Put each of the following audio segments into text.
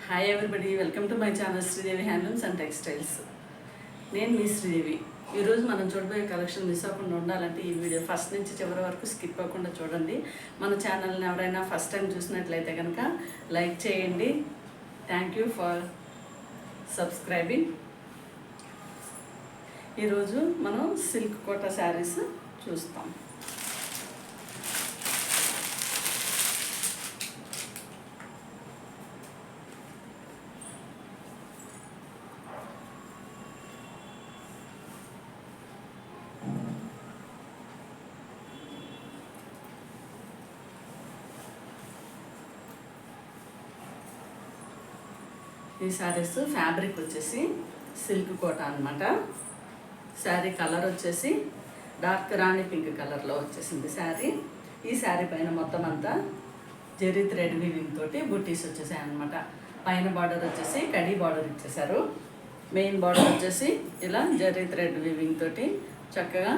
Hi everybody, welcome to my channel Sridevi handlooms and textiles. నేను మీ శ్రీదేవి. ఈరోజు మనం చూడబోయే కలెక్షన్ మిస్ అవ్వకుండా ఉండాలంటే ఈ వీడియో ఫస్ట్ నుంచి చివరి వరకు స్కిప్ అవ్వకుండా చూడండి. మన ఛానల్ని ఎవరైనా ఫస్ట్ టైం చూసినట్లయితే కనుక లైక్ చేయండి. Thank you for subscribing. ఈరోజు మనం సిల్క్ కోటా శారీస్ చూస్తాం. ఈ శారీస్ ఫ్యాబ్రిక్ వచ్చేసి సిల్క్ కోటా అనమాట. శారీ కలర్ వచ్చేసి డార్క్ రాణి పింక్ కలర్లో వచ్చేసింది శారీ. ఈ శారీ పైన మొత్తం అంతా జెరీ థ్రెడ్ వీవింగ్ తోటి బుట్టీస్ వచ్చేసాయి అనమాట. పైన బార్డర్ వచ్చేసి కడీ బార్డర్ ఇచ్చేసారు. మెయిన్ బార్డర్ వచ్చేసి ఇలా జెరీ థ్రెడ్ వీవింగ్ తోటి చక్కగా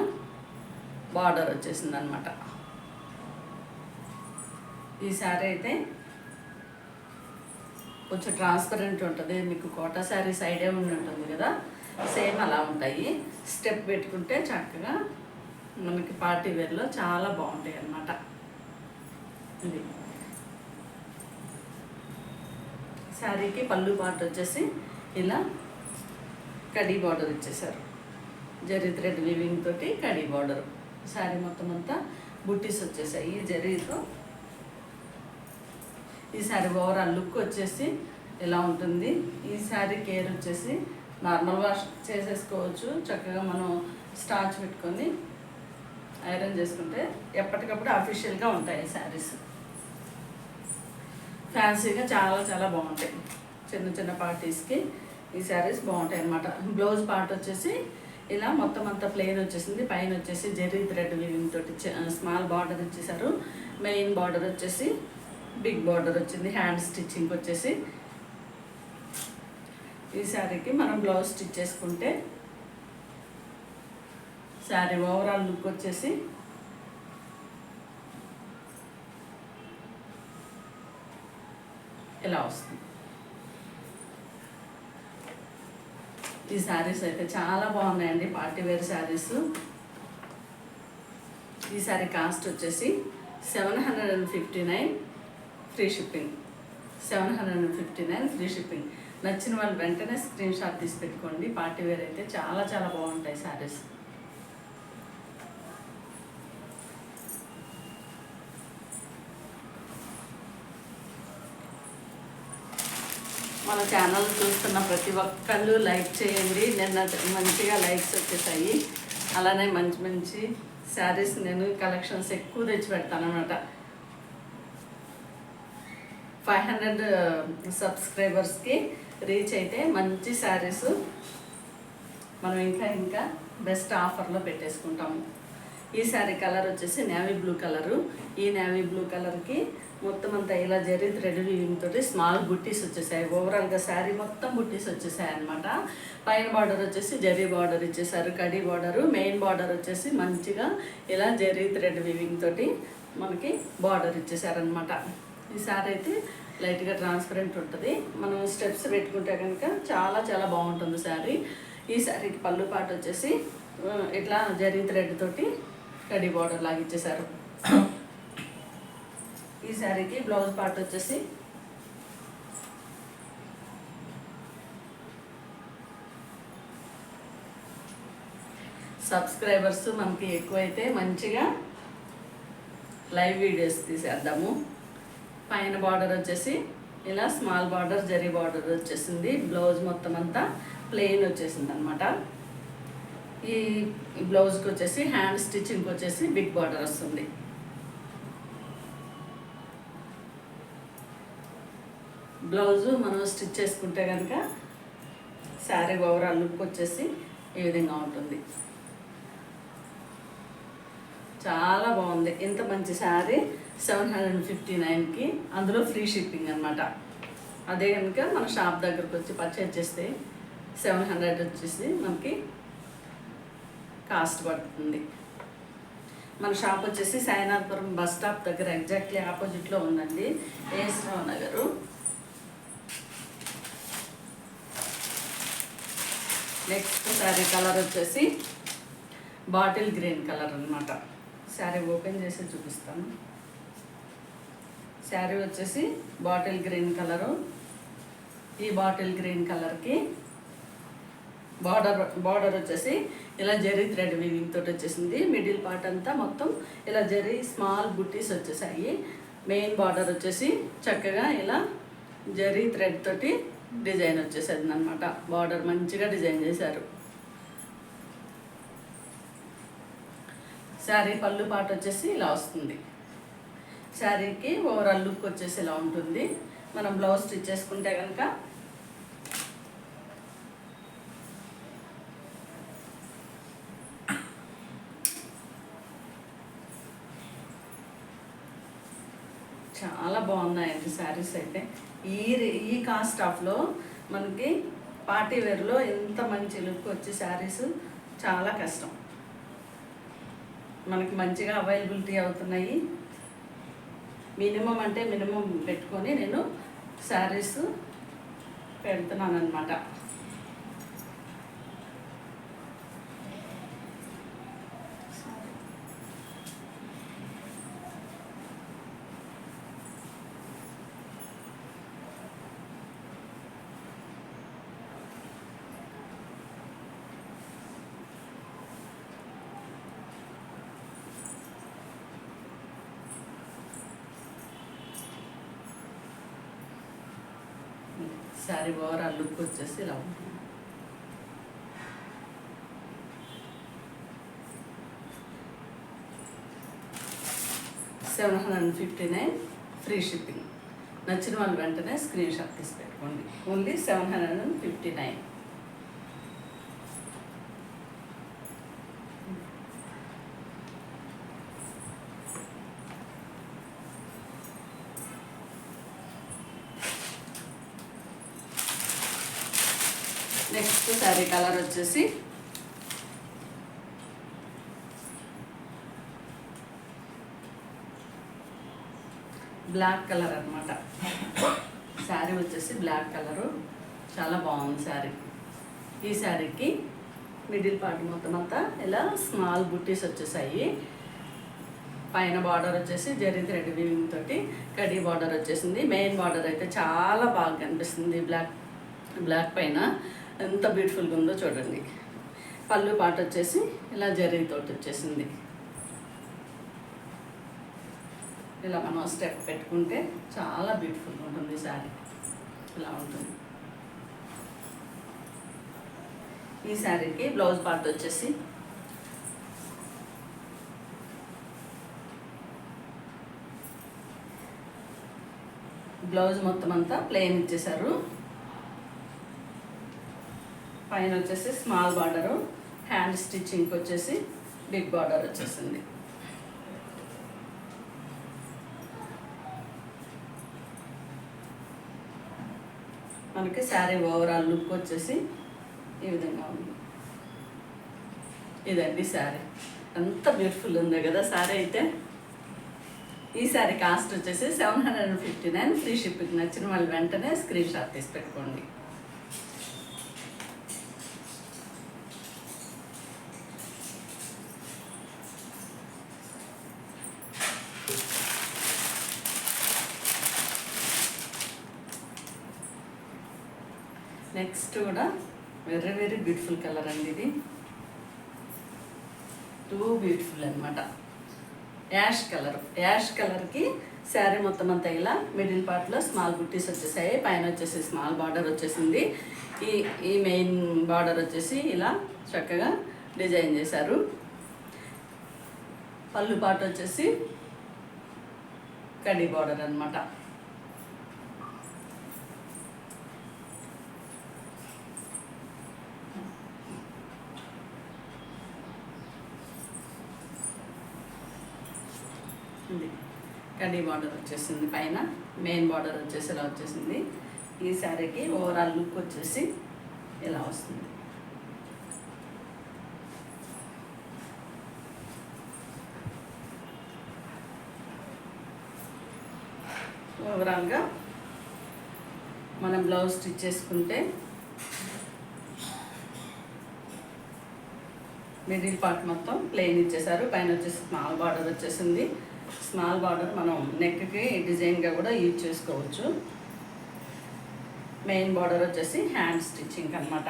బార్డర్ వచ్చేసింది అనమాట. ఈ శారీ అయితే కొంచెం ట్రాన్స్పరెంట్ ఉంటుంది. మీకు కోటా శారీస్ ఐడియా ఉండి ఉంటుంది కదా, సేమ్ అలా ఉంటాయి. స్టెప్ పెట్టుకుంటే చక్కగా మనకి పార్టీ వేర్లో చాలా బాగుంటాయి అన్నమాట. ఇది శారీకి పళ్ళు పార్ట్ వచ్చేసి ఇలా కడీ బార్డర్ ఇచ్చేసారు. జరీ థ్రెడ్ వీవింగ్ తోటి కడీ బార్డర్. శారీ మొత్తం అంతా బుట్టీస్ వచ్చేసాయి ఈ జరీతో. ఈ శారీ ఓవరాల్ లుక్ వచ్చేసి ఇలా ఉంటుంది. ఈ శారీ కేర్ వచ్చేసి నార్మల్ వాష్ చేసేసుకోవచ్చు. చక్కగా మనం స్టార్చ్ పెట్టుకొని ఐరన్ చేసుకుంటే ఎప్పటికప్పుడు అఫీషియల్గా ఉంటాయి ఈ శారీస్. ఫ్యాన్సీగా చాలా చాలా బాగుంటాయి. చిన్న చిన్న పార్టీస్కి ఈ శారీస్ బాగుంటాయి అన్నమాట. బ్లౌజ్ పార్ట్ వచ్చేసి ఇలా మొత్తం అంతా ప్లెయిన్ వచ్చేసింది. పైన వచ్చేసి జెరీ థ్రెడ్ వీవింగ్ తోటి స్మాల్ బార్డర్ ఇచ్చేసారు. మెయిన్ బార్డర్ వచ్చేసి బిగ్ బార్డర్ వచ్చింది. హ్యాండ్ స్టిచ్చింగ్ వచ్చేసి ఈ శారీకి మనం బ్లౌజ్ స్టిచ్ చేసుకుంటే శారీ ఓవరాల్ లుక్ వచ్చేసి ఇలా వస్తుంది. ఈ శారీస్ అయితే చాలా బాగున్నాయండి, పార్టీ వేర్ శారీస్. ఈ శారీ కాస్ట్ వచ్చేసి 759 ఫ్రీ షిప్పింగ్. 759 free shipping. నచ్చిన వాళ్ళు వెంటనే స్క్రీన్ షాట్ తీసి పెట్టుకోండి. పార్టీ వేర్ అయితే చాలా చాలా బాగుంటాయి శారీస్. మన ఛానల్ చూస్తున్న ప్రతి ఒక్కళ్ళు లైక్ చేయండి. నిన్న మంచిగా లైక్స్ వచ్చేసాయి. అలానే మంచి మంచి శారీస్ నేను కలెక్షన్స్ ఎక్కువ తెచ్చి పెడతాను అన్నమాట. 500 సబ్స్క్రైబర్స్కి రీచ్ అయితే మంచి శారీస్ మనం ఇంకా బెస్ట్ ఆఫర్లో పెట్టేసుకుంటాము. ఈ శారీ కలర్ వచ్చేసి నేవీ బ్లూ కలరు. ఈ నేవీ బ్లూ కలర్కి మొత్తం అంతా ఇలా జరీ థ్రెడ్ వీవింగ్ తోటి స్మాల్ బుట్టీస్ వచ్చేసాయి. ఓవరాల్గా శారీ మొత్తం బుట్టీస్ వచ్చేసాయి అనమాట. పైన బార్డర్ వచ్చేసి జరీ బార్డర్ ఇచ్చేసారు, కడీ బార్డరు. మెయిన్ బార్డర్ వచ్చేసి మంచిగా ఇలా జరీ థ్రెడ్ వీవింగ్ తోటి మనకి బార్డర్ ఇచ్చేసారనమాట. ఈ శారీ అయితే లైట్గా ట్రాన్స్పరెంట్ ఉంటుంది. మనం స్టెప్స్ పెట్టుకుంటే కనుక చాలా చాలా బాగుంటుంది శారీ. ఈ శారీకి పళ్ళు పాటు వచ్చేసి ఇట్లా జరీ థ్రెడ్ తోటి కడీ బార్డర్ లాగా ఇచ్చేసారు. ఈ శారీకి బ్లౌజ్ పార్ట్ వచ్చేసి సబ్స్క్రైబర్స్ మనకి ఎక్కువైతే మంచిగా లైవ్ వీడియోస్ తీసేద్దాము. పైన బార్డర్ వచ్చేసి ఇలా స్మాల్ బార్డర్ జరీ బార్డర్ వచ్చేసింది. బ్లౌజ్ మొత్తం అంతా ప్లెయిన్ వచ్చేసింది అనమాట. ఈ బ్లౌజ్కి వచ్చేసి హ్యాండ్ స్టిచ్చింగ్కి వచ్చేసి బిగ్ బార్డర్ వస్తుంది. బ్లౌజు మనం స్టిచ్ చేసుకుంటే కనుక శారీ ఓవరాల్ లుక్ వచ్చేసి ఈ విధంగా ఉంటుంది. చాలా బాగుంది. ఇంత మంచి శారీ 759కి, అందులో ఫ్రీ షిప్పింగ్ అనమాట. అదే కనుక మన షాప్ దగ్గరకు వచ్చి పర్చేజ్ చేస్తే 700 వచ్చేసి మనకి కాస్ట్ పడుతుంది. మన షాప్ వచ్చేసి సాయినాథపురం బస్ స్టాప్ దగ్గర ఎగ్జాక్ట్లీ ఆపోజిట్లో ఉందండి, ఏఎస్ రావు నగరు. నెక్స్ట్ శారీ కలర్ వచ్చేసి బాటిల్ గ్రీన్ కలర్ అనమాట. శారీ ఓపెన్ చేసి చూపిస్తాను. శారీ వచ్చేసి బాటిల్ గ్రీన్ కలరు. ఈ బాటిల్ గ్రీన్ కలర్కి బార్డర్ వచ్చేసి ఇలా జరీ థ్రెడ్ వీవింగ్ తోటి వచ్చేసింది. మిడిల్ పార్ట్ అంతా మొత్తం ఇలా జరీ స్మాల్ బుట్టీస్ వచ్చేసాయి. మెయిన్ బార్డర్ వచ్చేసి చక్కగా ఇలా జరీ థ్రెడ్ తోటి డిజైన్ వచ్చేసేది అనమాట. బార్డర్ మంచిగా డిజైన్ చేశారు. శారీ పళ్ళు పార్ట్ వచ్చేసి ఇలా వస్తుంది. శారీకి ఓవరాల్ లుక్ వచ్చేసి ఇలా ఉంటుంది. మనం బ్లౌజ్ స్టిచ్ చేసుకుంటే కనుక చాలా బాగున్నాయండి శారీస్ అయితే. ఈ కాస్ట్ ఆఫ్లో మనకి పార్టీ వేర్లో ఎంత మంచి లుక్ వచ్చే శారీస్ చాలా కష్టం. మనకి మంచిగా అవైలబిలిటీ అవుతున్నాయి. మినిమం అంటే మినిమం పెట్టుకొని నేను శారీస్ పెడుతున్నాను అనమాట. శారీ ఓవరాల్ లుక్ వచ్చేసి ఇలా ఉంటుంది. $759 ఫ్రీ షిప్పింగ్. నచ్చిన వాళ్ళు వెంటనే స్క్రీన్ షాట్ తీసి పెట్టుకోండి. ఓన్లీ $759. నెక్స్ట్ శారీ కలర్ వచ్చేసి బ్లాక్ కలర్ అనమాట. శారీ వచ్చేసి బ్లాక్ కలరు, చాలా బాగుంది శారీ. ఈ శారీకి మిడిల్ పార్ట్ మొత్తం అంతా ఇలా స్మాల్ బుట్టీస్ వచ్చేసాయి. పైన బార్డర్ వచ్చేసి జరీ థ్రెడ్ వీవింగ్ తోటి కడీ బార్డర్ వచ్చేసింది. మెయిన్ బార్డర్ అయితే చాలా బాగా కనిపిస్తుంది. బ్లాక్ పైన ఎంత బ్యూటిఫుల్గా ఉందో చూడండి. పళ్ళు పాట వచ్చేసి ఇలా జరీతోటి వచ్చేసింది. ఇలా మనం స్టెప్ పెట్టుకుంటే చాలా బ్యూటిఫుల్గా ఉంటుంది శారీ. ఇలా ఉంటుంది. ఈ శారీకి బ్లౌజ్ పార్ట్ వచ్చేసి బ్లౌజ్ మొత్తం అంతా ప్లెయిన్ ఇచ్చేసారు. పైన వచ్చేసి స్మాల్ బార్డరు, హ్యాండ్ స్టిచ్చింగ్కి వచ్చేసి బిగ్ బార్డర్ వచ్చేసింది. మనకి శారీ ఓవరాల్ లుక్ వచ్చేసి ఈ విధంగా ఉంది. ఇదండి శారీ. ఎంత బ్యూటిఫుల్ ఉందో కదా శారీ అయితే. ఈ శారీ కాస్ట్ వచ్చేసి $759 ఫ్రీ షిప్పింగ్. నచ్చిన వాళ్ళు వెంటనే స్క్రీన్ షాట్ తీసి పెట్టుకోండి. నెక్స్ట్ కూడా వెరీ బ్యూటిఫుల్ కలర్ అండి. ఇది టూ బ్యూటిఫుల్ అనమాట. యాష్ కలర్కి శారీ మొత్తం అంతా ఇలా మిడిల్ పార్ట్లో స్మాల్ బుట్టీస్ వచ్చేసాయి. పైన వచ్చేసి స్మాల్ బార్డర్ వచ్చేసింది. ఈ మెయిన్ బార్డర్ వచ్చేసి ఇలా చక్కగా డిజైన్ చేశారు. పళ్ళు పార్ట్ వచ్చేసి కడీ బార్డర్ అనమాట. కడీ బార్డర్ వచ్చేసింది. పైన మెయిన్ బార్డర్ వచ్చేసి ఇలా వచ్చేసింది. ఈ శారీకి ఓవరాల్ లుక్ వచ్చేసి ఇలా వస్తుంది. ఓవరాల్గా మనం బ్లౌజ్ స్టిచ్ చేసుకుంటే మిడిల్ పార్ట్ మొత్తం ప్లెయిన్ ఇచ్చేసారు. పైన వచ్చేసి స్మాల్ బార్డర్ వచ్చేసింది. స్మాల్ బార్డర్ మనం నెక్కి డిజైన్గా కూడా యూజ్ చేసుకోవచ్చు. మెయిన్ బార్డర్ వచ్చేసి హ్యాండ్ స్టిచ్చింగ్ అనమాట.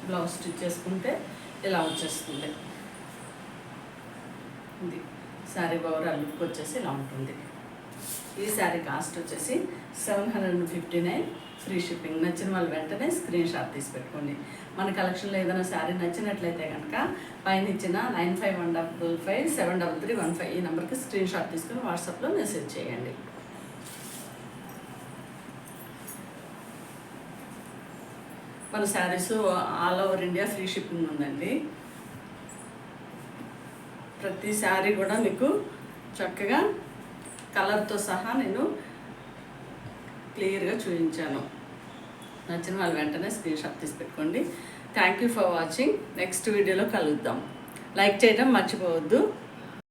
బ్లౌజ్ స్టిచ్ చేసుకుంటే ఇలా వచ్చేస్తుంది. ఇది శారీ ఓవరాల్ లుక్ వచ్చేసి ఇలా ఉంటుంది. ఈ శారీ కాస్ట్ వచ్చేసి 759, ఫ్రీ షిప్పింగ్. నచ్చిన వాళ్ళు వెంటనే స్క్రీన్ షాట్ తీసి పెట్టుకోండి. మన కలెక్షన్లో ఏదైనా శారీ నచ్చినట్లయితే కనుక పైన ఇచ్చిన 9515573315 ఈ నెంబర్కి స్క్రీన్ షాట్ తీసుకుని వాట్సాప్లో మెసేజ్ చేయండి. మన saris all over India free shipping ఉందండి. ప్రతి శారీ కూడా మీకు చక్కగా కలర్తో సహా నేను క్లియర్గా చూపించాను. నచ్చిన వాళ్ళు వెంటనే స్క్రీన్ షాట్ తీసి పెట్టుకోండి. Thank you for watching. Next వీడియోలో కలుద్దాం. లైక్ చేయడం మర్చిపోవద్దు.